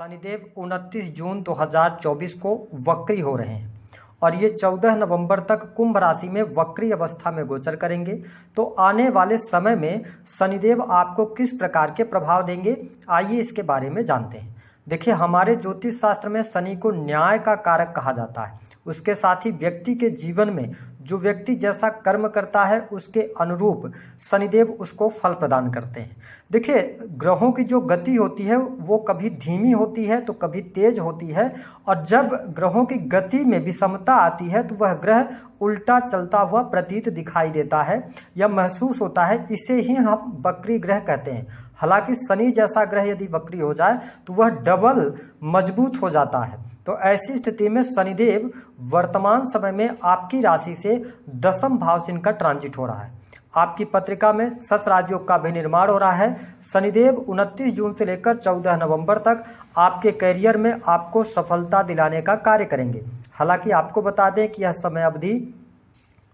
शनिदेव 29 जून 2024 को वक्री हो रहे हैं और ये 14 नवंबर तक कुंभ राशि में वक्री अवस्था में गोचर करेंगे। तो आने वाले समय में शनिदेव आपको किस प्रकार के प्रभाव देंगे, आइए इसके बारे में जानते हैं। देखिए, हमारे ज्योतिष शास्त्र में शनि को न्याय का कारक कहा जाता है। उसके साथ ही व्यक्ति के जीवन में जो व्यक्ति जैसा कर्म करता है उसके अनुरूप शनिदेव उसको फल प्रदान करते हैं। देखिए, ग्रहों की जो गति होती है वो कभी धीमी होती है तो कभी तेज होती है, और जब ग्रहों की गति में विषमता आती है तो वह ग्रह उल्टा चलता हुआ प्रतीत दिखाई देता है या महसूस होता है। इसे ही हम वक्री ग्रह कहते हैं। हालांकि शनि जैसा ग्रह यदि वक्री हो जाए तो वह डबल मजबूत हो जाता है। तो ऐसी स्थिति में शनिदेव वर्तमान समय में आपकी राशि से दशम भाव से इनका ट्रांजिट हो रहा है। आपकी पत्रिका में सस राजयोग का भी निर्माण हो रहा है। शनिदेव 29 जून से लेकर 14 नवंबर तक आपके करियर में आपको सफलता दिलाने का कार्य करेंगे। हालांकि आपको बता दें कि यह समय अवधि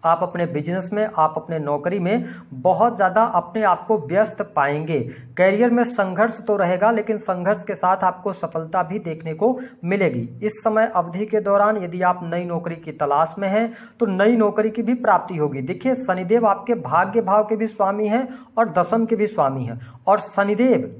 आप अपने बिजनेस में, आप अपने नौकरी में बहुत ज़्यादा अपने आप को व्यस्त पाएंगे। करियर में संघर्ष तो रहेगा, लेकिन संघर्ष के साथ आपको सफलता भी देखने को मिलेगी। इस समय अवधि के दौरान यदि आप नई नौकरी की तलाश में हैं तो नई नौकरी की भी प्राप्ति होगी। देखिए, शनिदेव आपके भाग्य भाव के भी स्वामी हैं और दशम के भी स्वामी हैं, और शनिदेव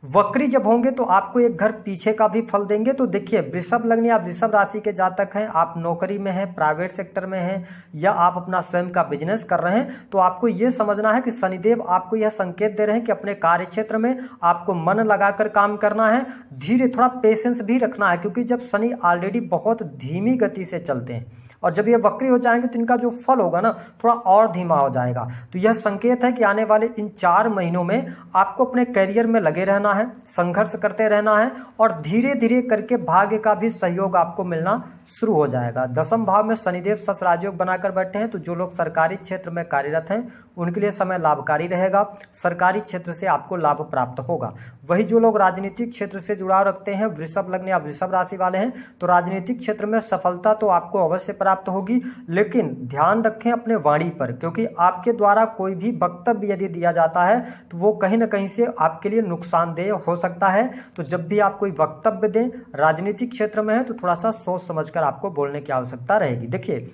वक्री जब होंगे तो आपको एक घर पीछे का भी फल देंगे। तो देखिए, वृषभ लग्न या वृषभ राशि के जातक हैं, आप नौकरी में हैं, प्राइवेट सेक्टर में हैं, या आप अपना स्वयं का बिजनेस कर रहे हैं, तो आपको ये समझना है कि शनिदेव आपको यह संकेत दे रहे हैं कि अपने कार्य क्षेत्र में आपको मन लगाकर काम करना है। धीरे, थोड़ा पेशेंस भी रखना है, क्योंकि जब शनि ऑलरेडी बहुत धीमी गति से चलते हैं और जब ये वक्री हो जाएंगे तो इनका जो फल होगा ना थोड़ा और धीमा हो जाएगा। तो यह संकेत है कि आने वाले इन 4 महीनों में आपको अपने करियर में लगे रहना है, संघर्ष करते रहना है, और धीरे धीरे करके भाग्य का भी सहयोग आपको मिलना शुरू हो जाएगा। दशम भाव में शनिदेव सस राजयोग बनाकर बैठे हैं, तो जो लोग सरकारी क्षेत्र में कार्यरत हैं उनके लिए समय लाभकारी रहेगा। सरकारी क्षेत्र से आपको लाभ प्राप्त होगा। वही जो लोग राजनीतिक क्षेत्र से जुड़ाव रखते हैं, वृषभ लग्न या वृषभ राशि वाले हैं, तो राजनीतिक क्षेत्र में सफलता तो आपको अवश्य प्राप्त होगी, लेकिन ध्यान रखें अपने वाणी पर, क्योंकि आपके द्वारा कोई भी वक्तव्य यदि दिया जाता है तो वो कहीं ना कहीं से आपके लिए नुकसानदेह हो सकता है। तो जब भी आप कोई वक्तव्य दें, राजनीतिक क्षेत्र में है, तो थोड़ा सा सोच समझकर आपको बोलने की आवश्यकता रहेगी। देखिए,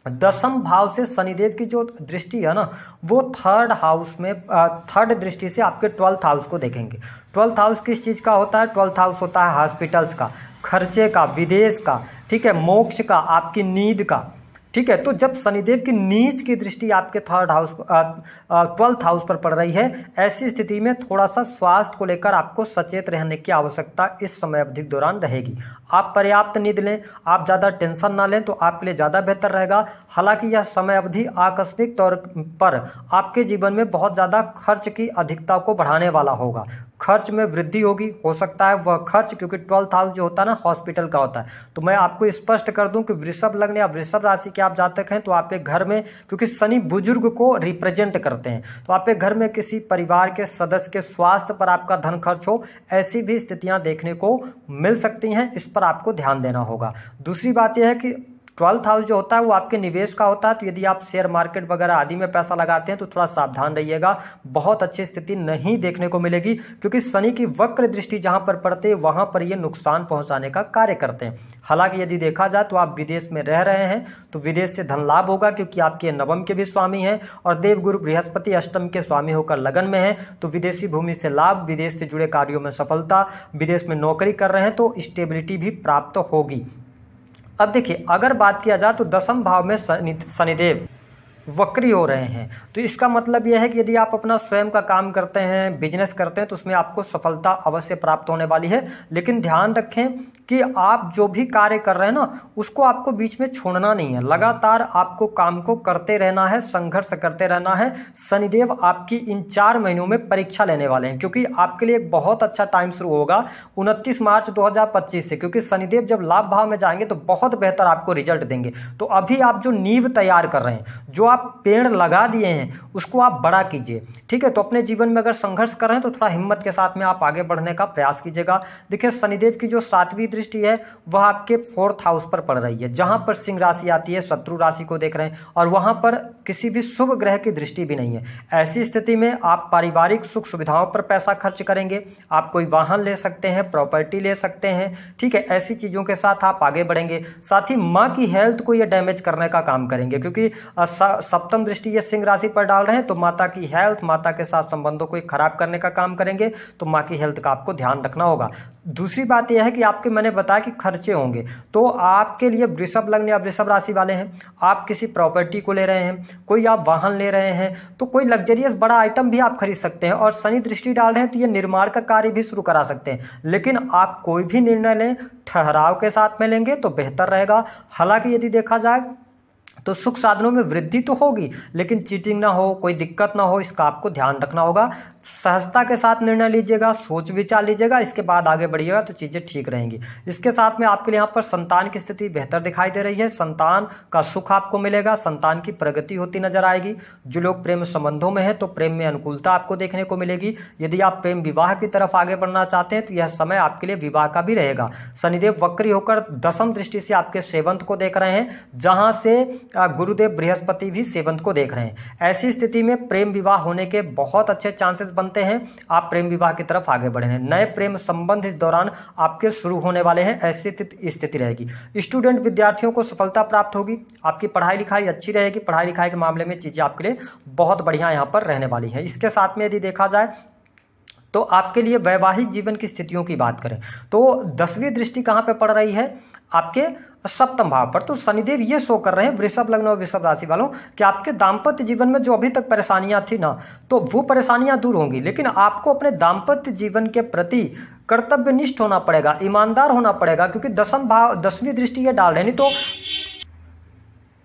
दशम भाव से शनिदेव की जो दृष्टि है ना, वो थर्ड हाउस में, थर्ड दृष्टि से आपके 12th हाउस को देखेंगे। 12th हाउस किस चीज़ का होता है? 12th हाउस होता है हॉस्पिटल्स का, खर्चे का, विदेश का, ठीक है, मोक्ष का, आपकी नींद का, ठीक है। तो जब शनिदेव की नीच की दृष्टि आपके 12th हाउस पर पड़ रही है, ऐसी स्थिति में थोड़ा सा स्वास्थ्य को लेकर आपको सचेत रहने की आवश्यकता इस समय अवधि के दौरान रहेगी। आप पर्याप्त नींद लें, आप ज़्यादा टेंशन ना लें, तो आपके लिए ज़्यादा बेहतर रहेगा। हालांकि यह समय अवधि आकस्मिक तौर पर आपके जीवन में बहुत ज़्यादा खर्च की अधिकता को बढ़ाने वाला होगा। खर्च में वृद्धि होगी, हो सकता है वह खर्च, क्योंकि 12th हाउस जो होता है ना हॉस्पिटल का होता है। तो मैं आपको स्पष्ट कर दूं कि वृषभ लग्न या वृषभ राशि के आप जातक हैं तो आपके घर में, क्योंकि शनि बुजुर्ग को रिप्रेजेंट करते हैं, तो आपके घर में किसी परिवार के सदस्य के स्वास्थ्य पर आपका धन खर्च हो, ऐसी भी स्थितियां देखने को मिल सकती हैं। इस पर आपको ध्यान देना होगा। दूसरी बात यह है कि 12th हाउस जो होता है वो आपके निवेश का होता है, तो यदि आप शेयर मार्केट वगैरह आदि में पैसा लगाते हैं तो थोड़ा सावधान रहिएगा। बहुत अच्छी स्थिति नहीं देखने को मिलेगी, क्योंकि शनि की वक्र दृष्टि जहां पर पड़ते हैं वहां पर ये नुकसान पहुंचाने का कार्य करते हैं। हालांकि यदि देखा जाए तो आप विदेश में रह रहे हैं तो विदेश से धन लाभ होगा, क्योंकि आपके नवम के भी स्वामी हैं और देवगुरु बृहस्पति अष्टम के स्वामी होकर लगन में है। तो विदेशी भूमि से लाभ, विदेश से जुड़े कार्यों में सफलता, विदेश में नौकरी कर रहे हैं तो स्टेबिलिटी भी प्राप्त होगी। अब देखिए, अगर बात किया जाए तो दशम भाव में शनिदेव वक्री हो रहे हैं, तो इसका मतलब यह है कि यदि आप अपना स्वयं का काम करते हैं, बिजनेस करते हैं, तो उसमें आपको सफलता अवश्य प्राप्त होने वाली है। लेकिन ध्यान रखें कि आप जो भी कार्य कर रहे हैं ना, उसको आपको बीच में छोड़ना नहीं है। लगातार आपको काम को करते रहना है, संघर्ष करते रहना है। शनिदेव आपकी इन 4 महीनों में परीक्षा लेने वाले हैं, क्योंकि आपके लिए एक बहुत अच्छा टाइम शुरू होगा 29 मार्च 2025 से, क्योंकि शनिदेव जब लाभ भाव में जाएंगे तो बहुत बेहतर आपको रिजल्ट देंगे। तो अभी आप जो नींव तैयार कर रहे हैं, जो आप पेड़ लगा दिए हैं उसको आप बड़ा कीजिए, ठीक है। तो अपने जीवन में अगर संघर्ष कर रहे हैं तो थोड़ा हिम्मत के साथ में आप आगे बढ़ने का प्रयास कीजिएगा। देखिए शनिदेव की जो 7वीं दृष्टि है वह आपके 4th हाउस पर पड़ रही है, जहां पर सिंह राशि आती है, शत्रु राशि को देख रहे हैं, और वहां पर किसी भी शुभ ग्रह की दृष्टि भी नहीं है। ऐसी स्थिति में आप पारिवारिक सुख सुविधाओं पर पैसा खर्च करेंगे, आप कोई वाहन ले सकते हैं, प्रॉपर्टी ले सकते हैं, ठीक है। ऐसी चीजों के साथ आप आगे बढ़ेंगे। साथ ही माँ की हेल्थ को ये डैमेज करने का काम करेंगे, क्योंकि 7वीं दृष्टि ये सिंह राशि पर डाल रहे हैं, तो माता की हेल्थ, माता के साथ संबंधों को खराब करने का काम करेंगे। तो माँ की हेल्थ का आपको ध्यान रखना होगा। दूसरी बात यह है कि आपके, मैंने बताया कि खर्चे होंगे, तो आपके लिए वृषभ लग्न या वृषभ राशि वाले हैं, आप किसी प्रॉपर्टी को ले रहे हैं, कोई आप वाहन ले रहे हैं, तो कोई लग्जरियस बड़ा आइटम भी आप खरीद सकते हैं। और शनि दृष्टि डाल रहे हैं तो ये निर्माण का कार्य भी शुरू करा सकते हैं। लेकिन आप कोई भी निर्णय लें ठहराव के साथ में लेंगे तो बेहतर रहेगा। हालांकि यदि देखा जाए तो सुख साधनों में वृद्धि तो होगी, लेकिन चीटिंग ना हो, कोई दिक्कत ना हो, इसका आपको ध्यान रखना होगा। सहजता के साथ निर्णय लीजिएगा, सोच विचार लीजिएगा, इसके बाद आगे बढ़िएगा तो चीज़ें ठीक रहेंगी। इसके साथ में आपके लिए यहाँ पर संतान की स्थिति बेहतर दिखाई दे रही है, संतान का सुख आपको मिलेगा, संतान की प्रगति होती नजर आएगी। जो लोग प्रेम संबंधों में हैं तो प्रेम में अनुकूलता आपको देखने को मिलेगी। यदि आप प्रेम विवाह की तरफ आगे बढ़ना चाहते हैं तो यह समय आपके लिए विवाह का भी रहेगा। शनिदेव वक्री होकर 10वीं दृष्टि से आपके 7th को देख रहे हैं, जहां से गुरुदेव बृहस्पति भी 7th को देख रहे हैं। ऐसी स्थिति में प्रेम विवाह होने के बहुत अच्छे चांसेस बनते हैं। आप प्रेम विवाह की तरफ आगे बढ़े हैं, नए प्रेम संबंध इस दौरान आपके शुरू होने वाले हैं। ऐसी स्थिति रहेगी। स्टूडेंट विद्यार्थियों को सफलता प्राप्त होगी, आपकी पढ़ाई लिखाई अच्छी रहेगी, पढ़ाई लिखाई के मामले में चीजें आपके लिए बहुत बढ़िया यहां पर रहने वाली है। इसके साथ में यदि देखा जाए तो आपके लिए वैवाहिक जीवन की स्थितियों की बात करें तो 10वीं दृष्टि कहां पे पड़ रही है, आपके 7वें भाव पर। तो शनिदेव ये शो कर रहे हैं वृषभ लग्न और वृषभ राशि वालों कि आपके दाम्पत्य जीवन में जो अभी तक परेशानियां थी ना, तो वो परेशानियां दूर होंगी। लेकिन आपको अपने दाम्पत्य जीवन के प्रति कर्तव्यनिष्ठ होना पड़ेगा, ईमानदार होना पड़ेगा, क्योंकि 10वीं दृष्टि ये डाल रहे, नहीं तो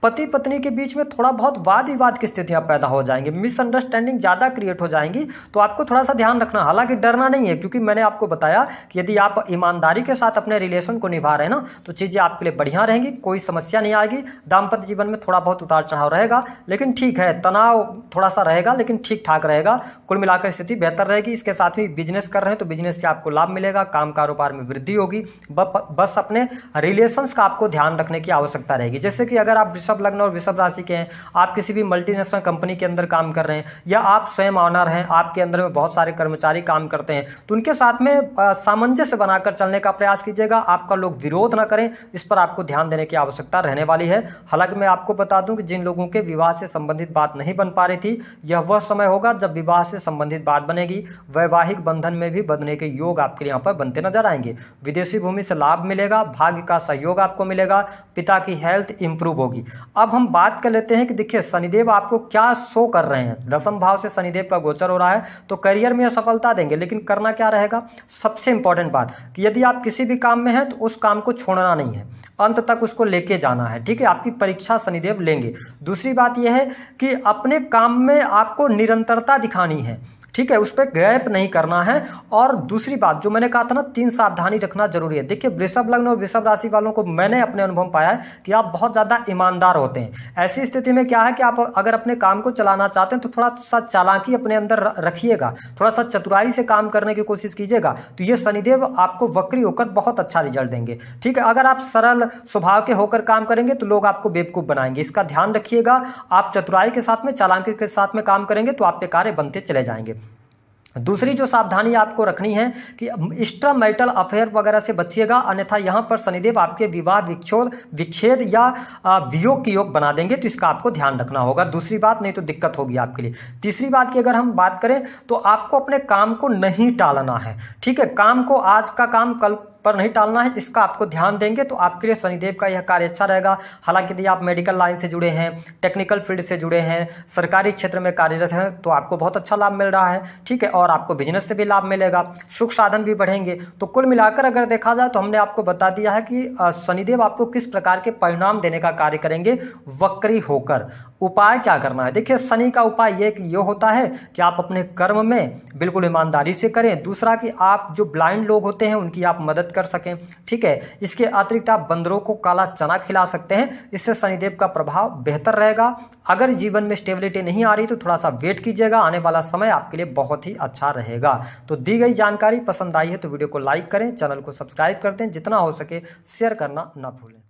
पति पत्नी के बीच में थोड़ा बहुत वाद विवाद की स्थितियां पैदा हो जाएंगी, मिसअंडरस्टैंडिंग ज़्यादा क्रिएट हो जाएंगी। तो आपको थोड़ा सा ध्यान रखना। हालांकि डरना नहीं है, क्योंकि मैंने आपको बताया कि यदि आप ईमानदारी के साथ अपने रिलेशन को निभा रहे हैं ना, तो चीज़ें आपके लिए बढ़िया रहेंगी, कोई समस्या नहीं आएगी। दाम्पत्य जीवन में थोड़ा बहुत उतार चढ़ाव रहेगा, लेकिन ठीक है, तनाव थोड़ा सा रहेगा, लेकिन ठीक ठाक रहेगा। कुल मिलाकर स्थिति बेहतर रहेगी। इसके साथ में बिजनेस कर रहे हैं तो बिजनेस से आपको लाभ मिलेगा, काम कारोबार में वृद्धि होगी। बस अपने रिलेशंस का आपको ध्यान रखने की आवश्यकता रहेगी। जैसे कि अगर आप वृषभ लग्न और वृषभ राशि के हैं, आप किसी भी मल्टीनेशनल कंपनी के अंदर काम कर रहे हैं, या आप स्वयं ऑनर हैं, आपके अंदर में बहुत सारे कर्मचारी काम करते हैं, तो उनके साथ में सामंजस्य बनाकर चलने का प्रयास कीजिएगा। आपका लोग विरोध ना करें, इस पर आपको ध्यान देने की आवश्यकता रहने वाली है। हालांकि मैं आपको बता दूं कि जिन लोगों के विवाह से संबंधित बात नहीं बन पा रही थी, यह वह समय होगा जब विवाह से संबंधित बात बनेगी। वैवाहिक बंधन में भी बंधने के योग आपके यहाँ पर बनते नजर आएंगे। विदेशी भूमि से लाभ मिलेगा, भाग्य का सहयोग आपको मिलेगा, पिता की हेल्थ इंप्रूव होगी। अब हम बात कर लेते हैं कि देखिए शनिदेव आपको क्या शो कर रहे हैं। 10वें भाव से शनिदेव का गोचर हो रहा है, तो करियर में सफलता देंगे, लेकिन करना क्या रहेगा। सबसे इंपॉर्टेंट बात कि यदि आप किसी भी काम में हैं तो उस काम को छोड़ना नहीं है, अंत तक उसको लेके जाना है, ठीक है। आपकी परीक्षा शनिदेव लेंगे। दूसरी बात यह है कि अपने काम में आपको निरंतरता दिखानी है, ठीक है, उस पर गैप नहीं करना है। और दूसरी बात जो मैंने कहा था ना, 3 सावधानी रखना जरूरी है। देखिए वृषभ लग्न और वृषभ राशि वालों को मैंने अपने अनुभव पाया है कि आप बहुत ज़्यादा ईमानदार होते हैं। ऐसी स्थिति में क्या है कि आप अगर अपने काम को चलाना चाहते हैं तो थोड़ा सा चालाकी अपने अंदर रखिएगा, थोड़ा सा चतुराई से काम करने की कोशिश कीजिएगा, तो ये शनिदेव आपको वक्री होकर बहुत अच्छा रिजल्ट देंगे, ठीक है। अगर आप सरल स्वभाव के होकर काम करेंगे तो लोग आपको बेवकूफ़ बनाएंगे, इसका ध्यान रखिएगा। आप चतुराई के साथ में, चालाकी के साथ में काम करेंगे तो आपके कार्य बनते चले जाएंगे। दूसरी जो सावधानी आपको रखनी है कि एक्स्ट्रा मैरिटल अफेयर वगैरह से बचिएगा, अन्यथा यहाँ पर शनिदेव आपके विवाह विच्छेद या वियोग की योग बना देंगे, तो इसका आपको ध्यान रखना होगा। दूसरी बात, नहीं तो दिक्कत होगी आपके लिए। तीसरी बात की अगर हम बात करें तो आपको अपने काम को नहीं टालना है, ठीक है। काम को, आज का काम कल पर नहीं टालना है, इसका आपको ध्यान देंगे तो आपके लिए शनिदेव का यह कार्य अच्छा रहेगा। हालांकि यदि आप मेडिकल लाइन से जुड़े हैं, टेक्निकल फील्ड से जुड़े हैं, सरकारी क्षेत्र में कार्यरत हैं, तो आपको बहुत अच्छा लाभ मिल रहा है, ठीक है। और आपको बिजनेस से भी लाभ मिलेगा, सुख साधन भी बढ़ेंगे। तो कुल मिलाकर अगर देखा जाए तो हमने आपको बता दिया है कि शनिदेव आपको किस प्रकार के परिणाम देने का कार्य करेंगे वक्री होकर। उपाय क्या करना है? देखिए, शनि का उपाय ये होता है कि आप अपने कर्म में बिल्कुल ईमानदारी से करें। दूसरा कि आप जो ब्लाइंड लोग होते हैं उनकी आप मदद कर सकें, ठीक है। इसके अतिरिक्त आप बंदरों को काला चना खिला सकते हैं, इससे शनिदेव का प्रभाव बेहतर रहेगा। अगर जीवन में स्टेबिलिटी नहीं आ रही तो थोड़ा सा वेट कीजिएगा, आने वाला समय आपके लिए बहुत ही अच्छा रहेगा। तो दी गई जानकारी पसंद आई है तो वीडियो को लाइक करें, चैनल को सब्सक्राइब कर दें, जितना हो सके शेयर करना ना भूलें।